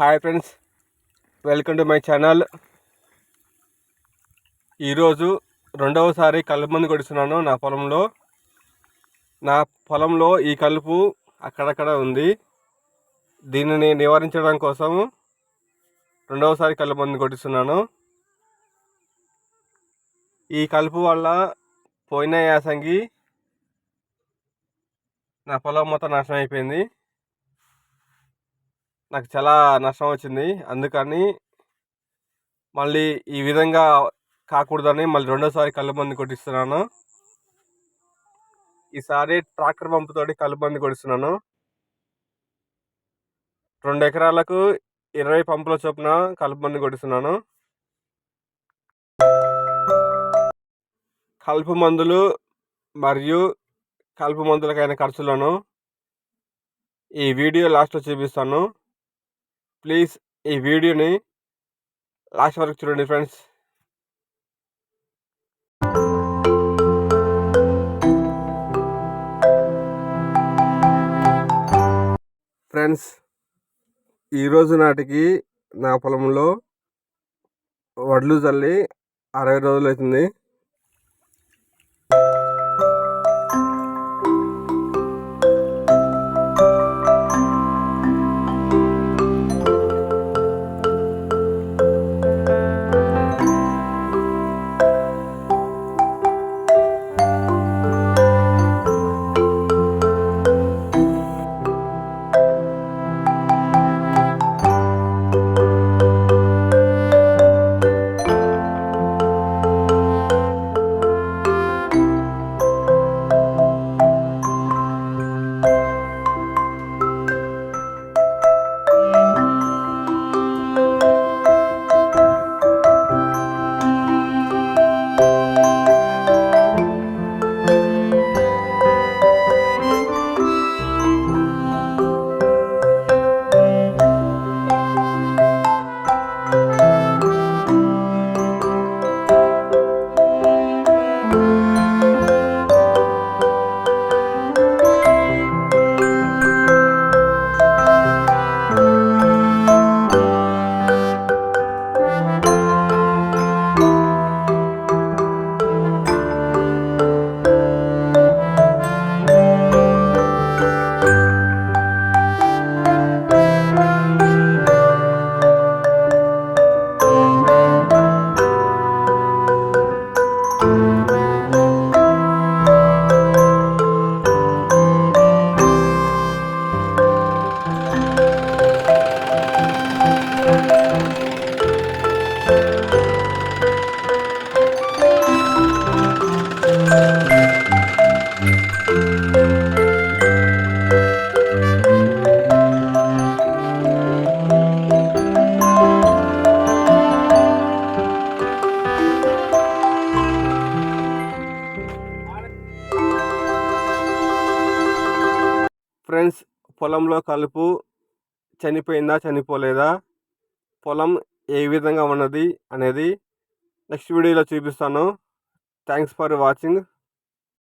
Hi friends, welcome to my channel. ఈరోజు రెండవసారి కలుపు మందు కొడుతున్నాను నా పొలంలో ఈ కలుపు అక్కడక్కడ ఉంది. దీనిని నివారించడం కోసం రెండవసారి కలుపు మందు కొడుతున్నాను. ఈ కలుపు వల్ల పోయిన యాసంగి నా పొలం మొత్తం నాశనం అయిపోయింది. నాకు చాలా నష్టం వచ్చింది. అందుకని మళ్ళీ ఈ విధంగా కాకూడదని మళ్ళీ రెండోసారి కలుపు మందు కొట్టిస్తున్నాను. ఈసారి ట్రాక్టర్ పంపుతోటి కలుపు మందు కొడుతున్నాను. 2 ఎకరాలకు 20 పంపుల చొప్పున కలుపు మందు కొడుతున్నాను. కలుపు మందులు మరియు కలుపు మందులకైన ఖర్చులను ఈ వీడియో లాస్ట్లో చూపిస్తాను. ప్లీజ్ ఈ వీడియోని లాస్ట్ వరకు చూడండి ఫ్రెండ్స్. ఈరోజు నాటికి నా పొలంలో వడ్లు చల్లి 60 రోజులు అవుతుంది. ఫ్రెండ్స్, పొలంలో కలుపు చనిపోయిందా చనిపోలేదా, పొలం ఏ విధంగా ఉన్నది అనేది నెక్స్ట్ వీడియోలో చూపిస్తాను. Thanks for watching.